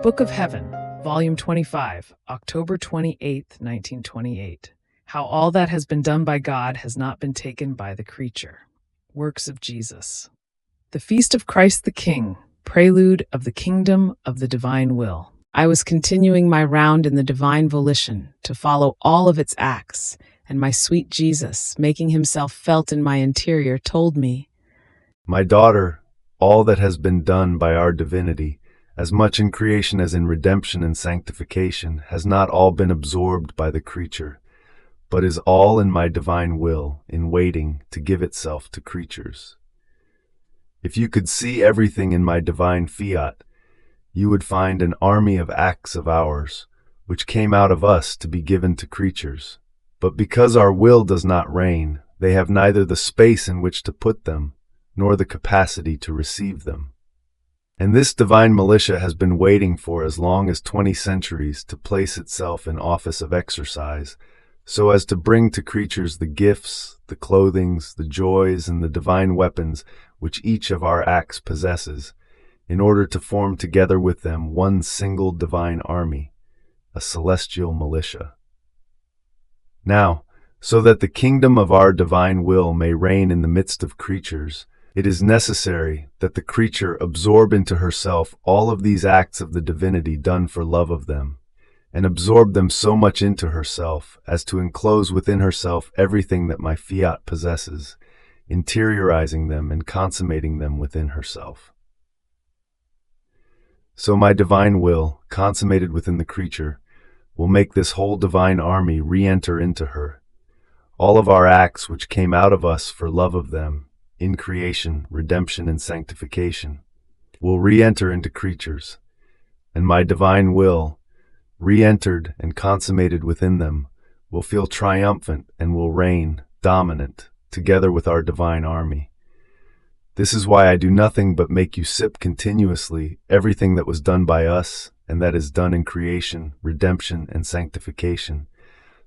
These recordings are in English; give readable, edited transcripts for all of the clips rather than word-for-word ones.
Book of Heaven, Volume 25, October 28, 1928. How all that has been done by God has not been taken by the creature. Works of Jesus. The Feast of Christ the King, prelude of the kingdom of the divine will. I was continuing my round in the divine volition to follow all of its acts, and my sweet Jesus, making himself felt in my interior, told me, "My daughter, all that has been done by our divinity, as much in creation as in redemption and sanctification, has not all been absorbed by the creature, but is all in my divine will, in waiting to give itself to creatures. If you could see everything in my divine fiat, you would find an army of acts of ours, which came out of us to be given to creatures. But because our will does not reign, they have neither the space in which to put them, nor the capacity to receive them. And this divine militia has been waiting for as long as 20 centuries to place itself in office of exercise, so as to bring to creatures the gifts, the clothings, the joys, and the divine weapons which each of our acts possesses, in order to form together with them one single divine army, a celestial militia. Now, so that the kingdom of our divine will may reign in the midst of creatures, it is necessary that the creature absorb into herself all of these acts of the divinity done for love of them, and absorb them so much into herself as to enclose within herself everything that my fiat possesses, interiorizing them and consummating them within herself. So my divine will, consummated within the creature, will make this whole divine army re-enter into her. All of our acts which came out of us for love of them, in creation, redemption, and sanctification, will re-enter into creatures, and my divine will, re-entered and consummated within them, will feel triumphant and will reign, dominant, together with our divine army. This is why I do nothing but make you sip continuously everything that was done by us and that is done in creation, redemption, and sanctification,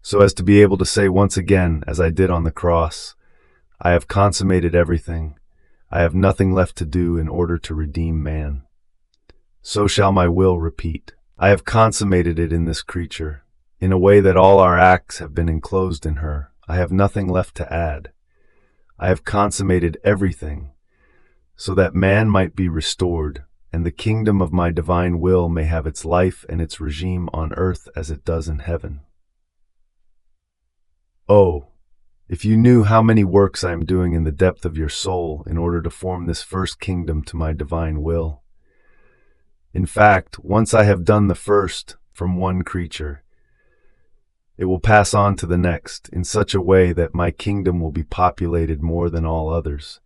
so as to be able to say once again, as I did on the cross, I have consummated everything. I have nothing left to do in order to redeem man. So shall my will repeat. I have consummated it in this creature, in a way that all our acts have been enclosed in her. I have nothing left to add. I have consummated everything, so that man might be restored, and the kingdom of my divine will may have its life and its regime on earth as it does in heaven. Oh, if you knew how many works I am doing in the depth of your soul in order to form this first kingdom to my divine will. In fact, once I have done the first from one creature, it will pass on to the next in such a way that my kingdom will be populated more than all others.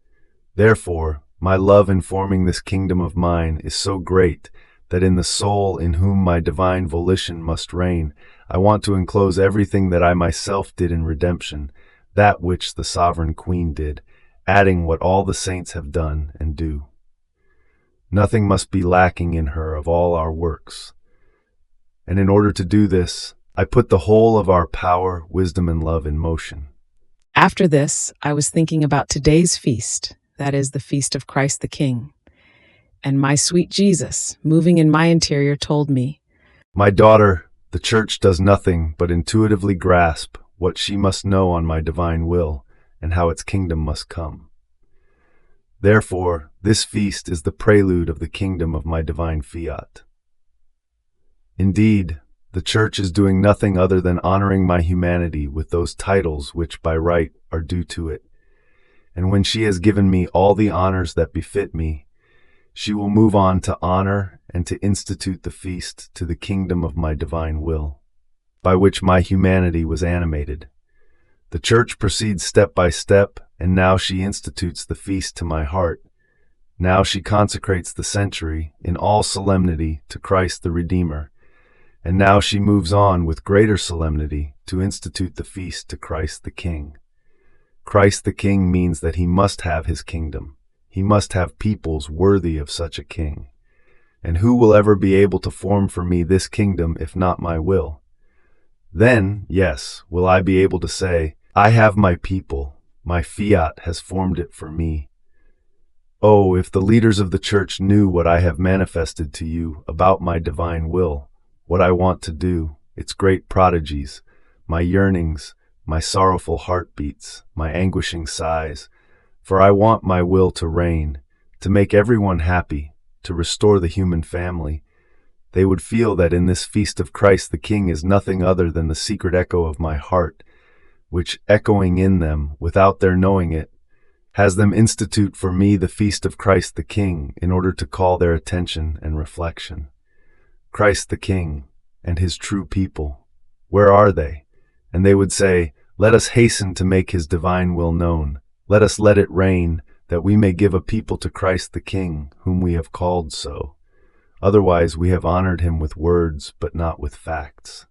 Therefore, my love in forming this kingdom of mine is so great that in the soul in whom my divine volition must reign, I want to enclose everything that I myself did in redemption, that which the sovereign queen did, adding what all the saints have done and do. Nothing must be lacking in her of all our works. And in order to do this, I put the whole of our power, wisdom, and love in motion. After this, I was thinking about today's feast, that is the Feast of Christ the King. And my sweet Jesus, moving in my interior, told me, "My daughter, the Church does nothing but intuitively grasp what she must know on my divine will and how its kingdom must come. Therefore, this feast is the prelude of the kingdom of my divine fiat. Indeed, the Church is doing nothing other than honoring my humanity with those titles which by right are due to it. And when she has given me all the honors that befit me, she will move on to honor and to institute the feast to the kingdom of my divine will, by which my humanity was animated. The Church proceeds step by step, and now she institutes the feast to my heart. Now she consecrates the century in all solemnity to Christ the Redeemer, and now she moves on with greater solemnity to institute the feast to Christ the King. Christ the King means that he must have his kingdom. He must have peoples worthy of such a king. And who will ever be able to form for me this kingdom if not my will? Then, yes, will I be able to say, I have my people, my fiat has formed it for me. Oh, if the leaders of the church knew what I have manifested to you about my divine will, what I want to do, its great prodigies, my yearnings, my sorrowful heartbeats, my anguishing sighs, for I want my will to reign, to make everyone happy, to restore the human family. They would feel that in this feast of Christ the King is nothing other than the secret echo of my heart, which, echoing in them, without their knowing it, has them institute for me the feast of Christ the King in order to call their attention and reflection. Christ the King and his true people, where are they? And they would say, let us hasten to make his divine will known. Let us let it reign, that we may give a people to Christ the King, whom we have called so. Otherwise we have honored him with words, but not with facts.